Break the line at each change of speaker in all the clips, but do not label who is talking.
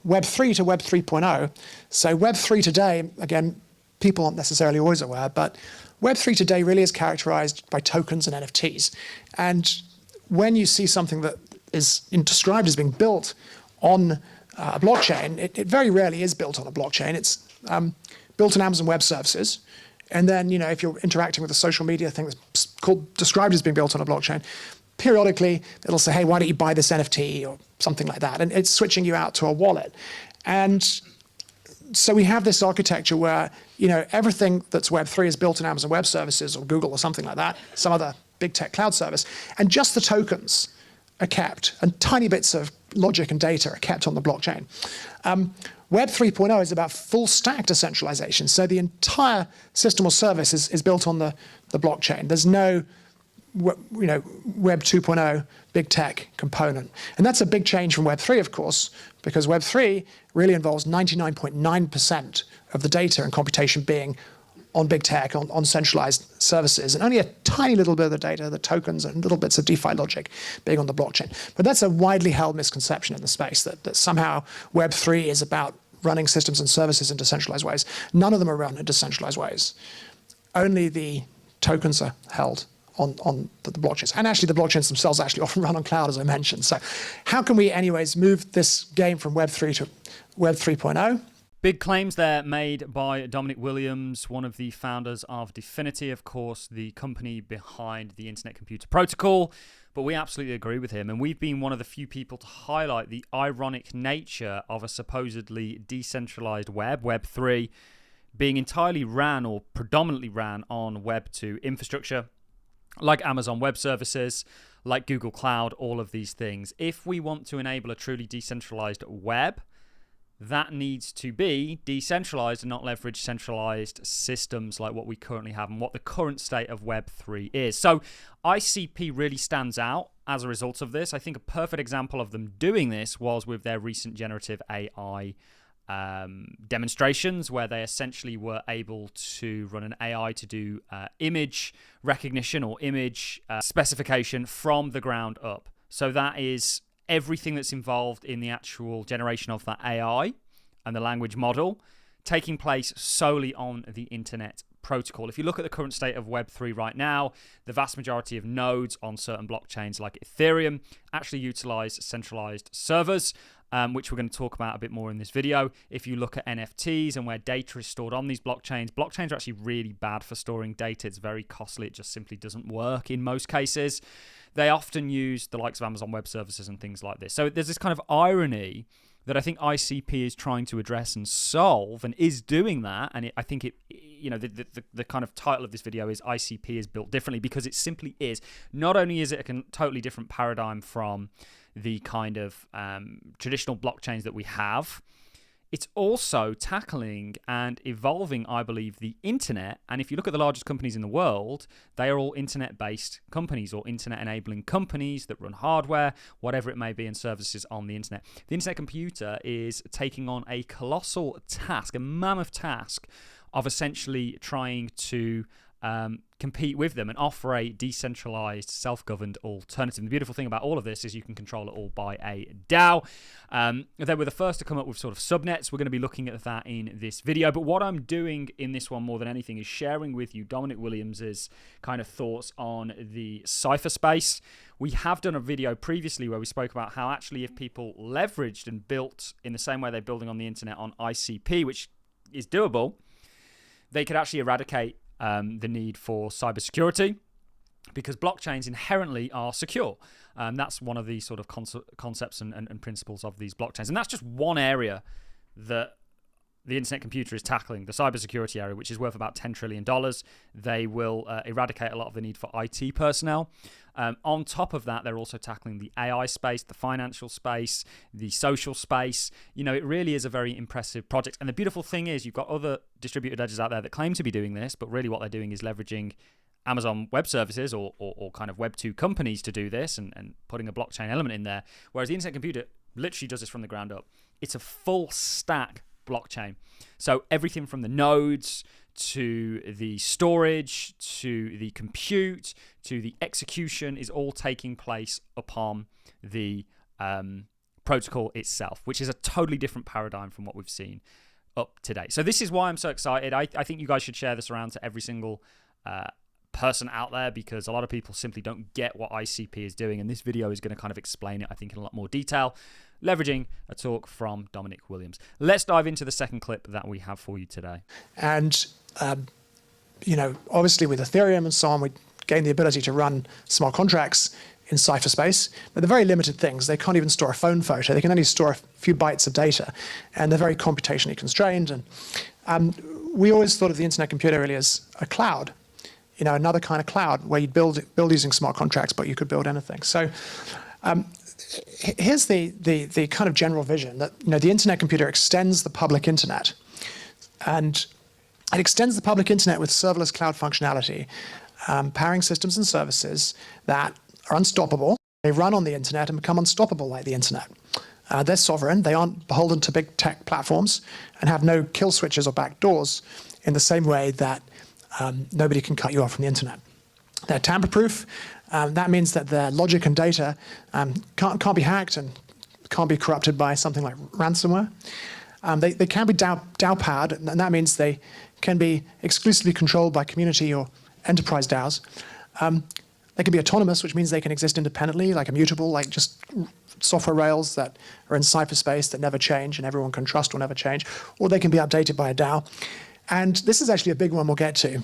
Web 3 to Web 3.0. So Web 3 today, again, people aren't necessarily always aware, but Web 3 today really is characterized by tokens and NFTs. And when you see something that is described as being built on a blockchain, it very rarely is built on a blockchain. It's built on Amazon Web Services. And then, if you're interacting with a social media thing that's described as being built on a blockchain, periodically it'll say, hey, why don't you buy this NFT or something like that? And it's switching you out to a wallet. And so we have this architecture where, everything that's Web3 is built in Amazon Web Services or Google or something like that, some other big tech cloud service, and just the tokens are kept, and tiny bits of logic and data are kept on the blockchain. Web 3.0 is about full stack decentralization. So the entire system or service is built on the blockchain. There's no Web 2.0 big tech component. And that's a big change from Web 3, of course, because Web 3 really involves 99.9% of the data and computation being on big tech, on centralized services, and only a tiny little bit of the data, the tokens and little bits of DeFi logic being on the blockchain. But that's a widely held misconception in the space, that somehow Web 3 is about running systems and services in decentralized ways. None of them are run in decentralized ways. Only the tokens are held on the blockchains. And actually, the blockchains themselves actually often run on cloud, as I mentioned. So how can we, anyways, move this game from Web 3 to Web 3.0?
Big claims there made by Dominic Williams, one of the founders of Dfinity, of course, the company behind the Internet Computer Protocol. But we absolutely agree with him. And we've been one of the few people to highlight the ironic nature of a supposedly decentralized Web 3, being entirely ran or predominantly ran on Web 2 infrastructure, like Amazon Web Services, like Google Cloud, all of these things. If we want to enable a truly decentralized web, that needs to be decentralized and not leverage centralized systems like what we currently have and what the current state of Web 3 is. So ICP really stands out as a result of this. I think a perfect example of them doing this was with their recent generative AI demonstrations, where they essentially were able to run an AI to do image recognition or image specification from the ground up. So that is everything that's involved in the actual generation of that AI and the language model taking place solely on the Internet Protocol. If you look at the current state of Web 3 right now, the vast majority of nodes on certain blockchains like Ethereum actually utilize centralized servers, which we're going to talk about a bit more in this video. If you look at NFTs and where data is stored on these blockchains are actually really bad for storing data. It's very costly. It just simply doesn't work in most cases. They often use the likes of Amazon Web Services and things like this. So there's this kind of irony that I think ICP is trying to address and solve, and is doing that. And I think the kind of title of this video is ICP is built differently, because it simply is. Not only is it a totally different paradigm from the kind of traditional blockchains that we have, it's also tackling and evolving, I believe, the internet. And if you look at the largest companies in the world, they are all internet-based companies or internet-enabling companies that run hardware, whatever it may be, and services on the internet. The Internet Computer is taking on a colossal task, a mammoth task of essentially trying to compete with them and offer a decentralized, self-governed alternative. And the beautiful thing about all of this is you can control it all by a DAO. They were the first to come up with sort of subnets. We're going to be looking at that in this video. But what I'm doing in this one more than anything is sharing with you Dominic Williams's kind of thoughts on the cipher space. We have done a video previously where we spoke about how actually if people leveraged and built in the same way they're building on the internet on ICP, which is doable, they could actually eradicate the need for cybersecurity, because blockchains inherently are secure. That's one of the sort of concepts and principles of these blockchains. And that's just one area that the Internet Computer is tackling, the cybersecurity area, which is worth about $10 trillion. They will eradicate a lot of the need for IT personnel. On top of that, they're also tackling the AI space, the financial space, the social space. It really is a very impressive project. And the beautiful thing is you've got other distributed ledgers out there that claim to be doing this, but really what they're doing is leveraging Amazon Web Services or kind of Web 2 companies to do this and putting a blockchain element in there. Whereas the Internet Computer literally does this from the ground up. It's a full stack blockchain. So everything from the nodes to the storage to the compute to the execution is all taking place upon the protocol itself, which is a totally different paradigm from what we've seen up to date. So this is why I'm so excited. I think you guys should share this around to every single person out there, because a lot of people simply don't get what ICP is doing, and this video is going to kind of explain it, I think, in a lot more detail, leveraging a talk from Dominic Williams. Let's dive into the second clip that we have for you today.
And obviously with Ethereum and so on, we gain the ability to run smart contracts in cypherspace, but they're very limited things. They can't even store a phone photo. They can only store a few bytes of data, and they're very computationally constrained. And we always thought of the internet computer really as a cloud, another kind of cloud where you build using smart contracts, but you could build anything. So here's the kind of general vision that the internet computer extends the public internet, and it extends the public internet with serverless cloud functionality, powering systems and services that are unstoppable. They run on the internet and become unstoppable like the internet. They're sovereign. They aren't beholden to big tech platforms and have no kill switches or backdoors in the same way that nobody can cut you off from the internet. They're tamper-proof. That means that their logic and data can't be hacked and can't be corrupted by something like ransomware. They can be DAO-powered, and that means they can be exclusively controlled by community or enterprise DAOs. They can be autonomous, which means they can exist independently, like immutable, like just software rails that are in cypherspace that never change and everyone can trust will never change. Or they can be updated by a DAO. And this is actually a big one we'll get to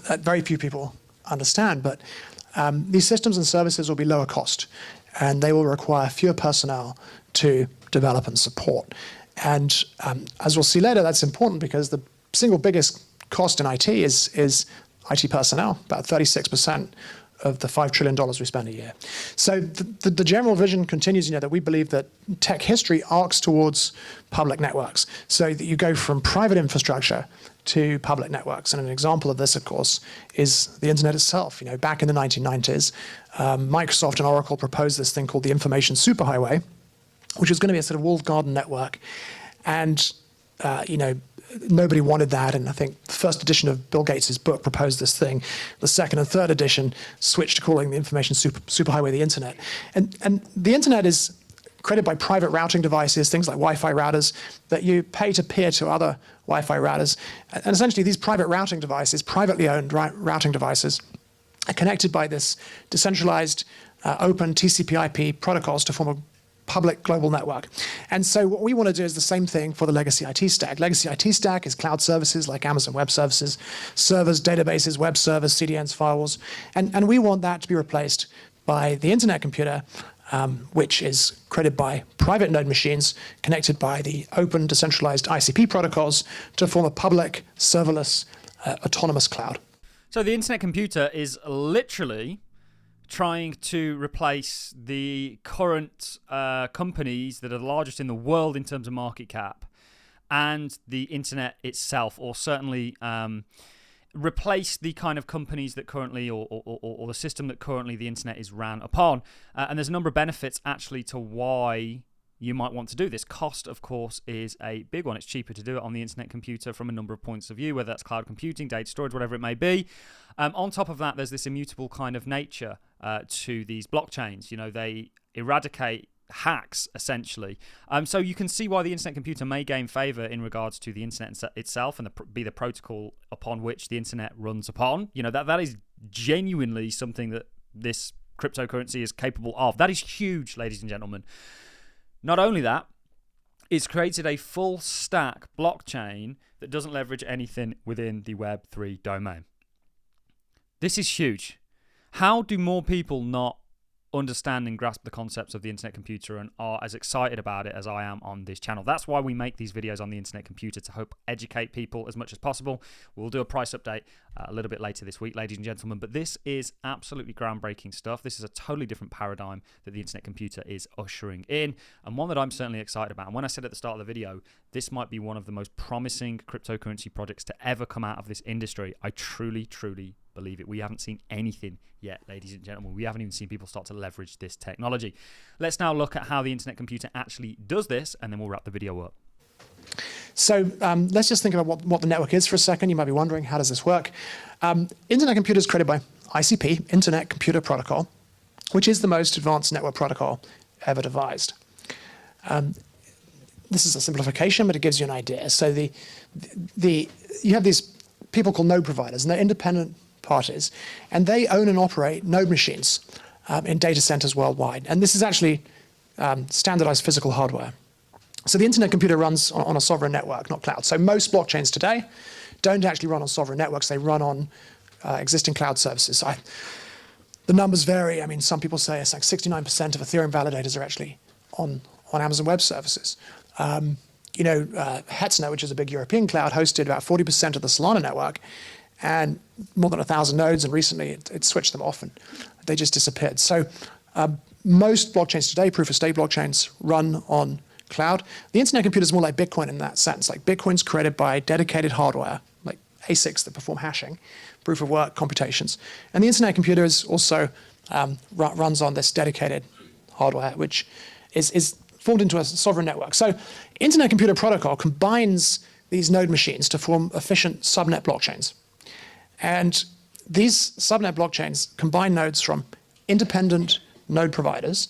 that very few people understand. But these systems and services will be lower cost, and they will require fewer personnel to develop and support. And as we'll see later, that's important because the single biggest cost in IT is IT personnel, about 36% of the $5 trillion we spend a year. So the general vision continues, that we believe that tech history arcs towards public networks, so that you go from private infrastructure to public networks. And an example of this, of course, is the internet itself. Back in the 1990s, Microsoft and Oracle proposed this thing called the information superhighway, which was going to be a sort of walled garden network. And, nobody wanted that, and I think the first edition of Bill Gates' book proposed this thing. The second and third edition switched to calling the information superhighway the internet. And the internet is created by private routing devices, things like Wi-Fi routers, that you pay to peer to other Wi-Fi routers. And essentially these private routing devices, privately owned routing devices, are connected by this decentralized open TCP/IP protocols to form a public global network. And so what we want to do is the same thing for the legacy IT stack. Legacy IT stack is cloud services like Amazon Web Services, servers, databases, web servers, CDNs, firewalls. And we want that to be replaced by the internet computer, which is created by private node machines connected by the open decentralized ICP protocols to form a public serverless autonomous cloud.
So the internet computer is literally trying to replace the current companies that are the largest in the world in terms of market cap and the internet itself, or certainly replace the kind of companies that currently or the system that currently the internet is ran upon. And there's a number of benefits actually to why you might want to do this. Cost, of course, is a big one. It's cheaper to do it on the internet computer from a number of points of view, whether that's cloud computing, data storage, whatever it may be. On top of that, there's this immutable kind of nature to these blockchains. They eradicate hacks, essentially. So you can see why the internet computer may gain favor in regards to the internet itself and be the protocol upon which the internet runs upon. That is genuinely something that this cryptocurrency is capable of. That is huge, ladies and gentlemen. Not only that, it's created a full stack blockchain that doesn't leverage anything within the Web3 domain. This is huge. How do more people not understand and grasp the concepts of the internet computer and are as excited about it as I am on this channel? That's why we make these videos on the internet computer, to hope educate people as much as possible. We'll do a price update a little bit later this week, ladies and gentlemen, but this is absolutely groundbreaking stuff. This is a totally different paradigm that the internet computer is ushering in, and one that I'm certainly excited about. And when I said at the start of the video, this might be one of the most promising cryptocurrency projects to ever come out of this industry, I truly, truly believe it. We haven't seen anything yet, ladies and gentlemen. We haven't even seen people start to leverage this technology. Let's now look at how the internet computer actually does this, and then we'll wrap the video up.
So let's just think about what the network is for a second. You might be wondering, how does this work? Internet computer is created by ICP, Internet Computer Protocol, which is the most advanced network protocol ever devised. This is a simplification, but it gives you an idea. So you have these people called node providers, and they're independent parties, and they own and operate node machines in data centers worldwide. And this is actually standardized physical hardware. So the internet computer runs on a sovereign network, not cloud. So most blockchains today don't actually run on sovereign networks. They run on existing cloud services. The numbers vary. I mean, some people say it's like 69% of Ethereum validators are actually on Amazon Web Services. Hetzner, which is a big European cloud, hosted about 40% of the Solana network and more than 1,000 nodes, and recently it switched them off and they just disappeared. So most blockchains today, proof-of-stake blockchains, run on cloud. The internet computer is more like Bitcoin in that sense. Like Bitcoin's created by dedicated hardware, like ASICs that perform hashing, proof-of-work computations. And the internet computer is also runs on this dedicated hardware, which is formed into a sovereign network. So Internet Computer Protocol combines these node machines to form efficient subnet blockchains. And these subnet blockchains combine nodes from independent node providers,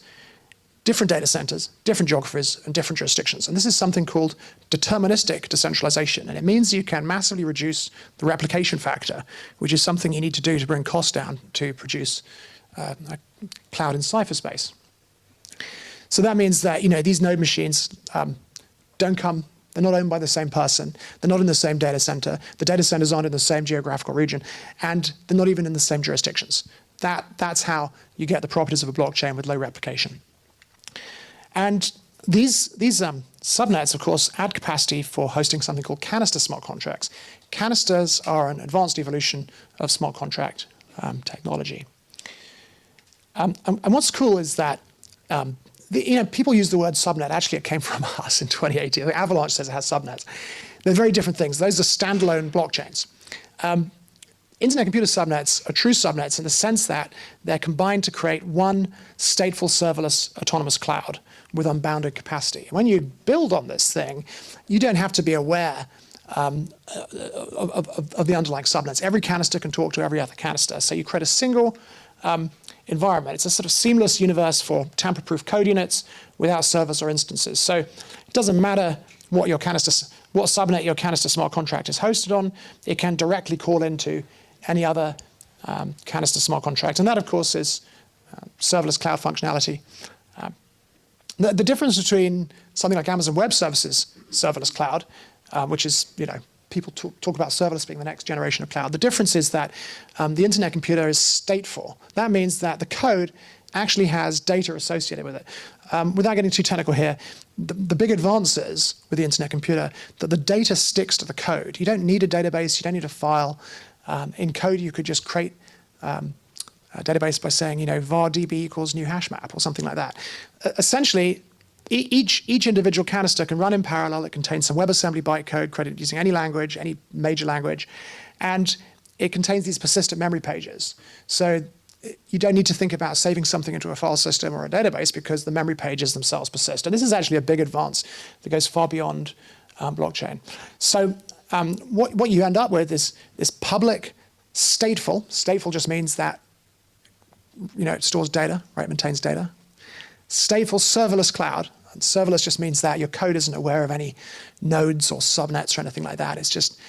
different data centers, different geographies, and different jurisdictions. And this is something called deterministic decentralization. And it means you can massively reduce the replication factor, which is something you need to do to bring costs down to produce a cloud in cypherspace. So that means that these node machines they're not owned by the same person, they're not in the same data center, the data centers aren't in the same geographical region, and they're not even in the same jurisdictions. That's how you get the properties of a blockchain with low replication. And these subnets, of course, add capacity for hosting something called canister smart contracts. Canisters are an advanced evolution of smart contract technology. And what's cool is that people use the word subnet. Actually, it came from us in 2018. Avalanche says it has subnets. They're very different things. Those are standalone blockchains. Internet computer subnets are true subnets in the sense that they're combined to create one stateful serverless autonomous cloud with unbounded capacity. When you build on this thing, you don't have to be aware of the underlying subnets. Every canister can talk to every other canister. So you create a single environment. It's a sort of seamless universe for tamper-proof code units without servers or instances. So it doesn't matter what subnet your canister smart contract is hosted on. It can directly call into any other canister smart contract. And that, of course, is serverless cloud functionality. The difference between something like Amazon Web Services serverless cloud, which is, people talk about serverless being the next generation of cloud. The difference is that the internet computer is stateful. That means that the code actually has data associated with it. Without getting too technical here, the big advances with the internet computer, that the data sticks to the code. You don't need a database, you don't need a file. In code, you could just create a database by saying, var db equals new hash map or something like that. Essentially, each individual canister can run in parallel. It contains some WebAssembly bytecode created using any language, any major language, and it contains these persistent memory pages. So you don't need to think about saving something into a file system or a database because the memory pages themselves persist. And this is actually a big advance that goes far beyond blockchain. So what you end up with is this public stateful. Stateful just means that it stores data, right? It maintains data. Stateful serverless cloud. And serverless just means that your code isn't aware of any nodes or subnets or anything like that. It's just,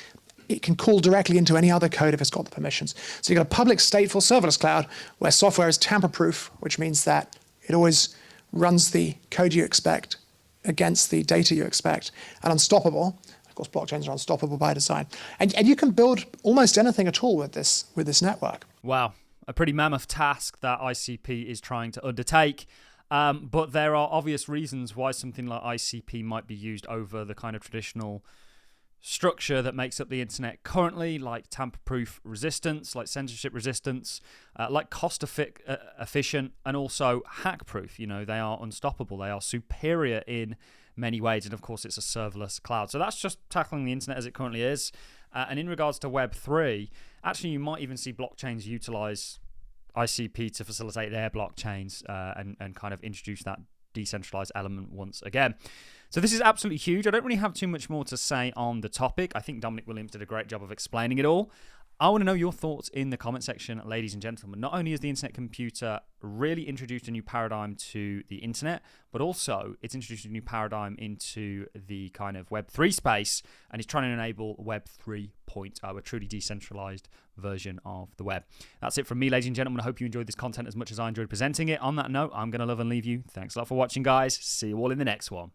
it can call directly into any other code if it's got the permissions. So you've got a public stateful serverless cloud where software is tamper-proof, which means that it always runs the code you expect against the data you expect, and unstoppable. Of course, blockchains are unstoppable by design. And you can build almost anything at all with this network.
Wow, a pretty mammoth task that ICP is trying to undertake. But there are obvious reasons why something like ICP might be used over the kind of traditional structure that makes up the internet currently, like tamper-proof resistance, like censorship resistance, like cost-efficient, and also hack-proof. They are unstoppable. They are superior in many ways. And of course, it's a serverless cloud. So that's just tackling the internet as it currently is. And in regards to Web3, actually, you might even see blockchains utilize ICP to facilitate their blockchains and kind of introduce that decentralized element once again. So this is absolutely huge. I don't really have too much more to say on the topic. I think Dominic Williams did a great job of explaining it all. I want to know your thoughts in the comment section, ladies and gentlemen. Not only has the internet computer really introduced a new paradigm to the internet, but also it's introduced a new paradigm into the kind of Web3 space, and it's trying to enable Web 3.0, a truly decentralized version of the web. That's it from me, ladies and gentlemen. I hope you enjoyed this content as much as I enjoyed presenting it. On that note, I'm going to love and leave you. Thanks a lot for watching, guys. See you all in the next one.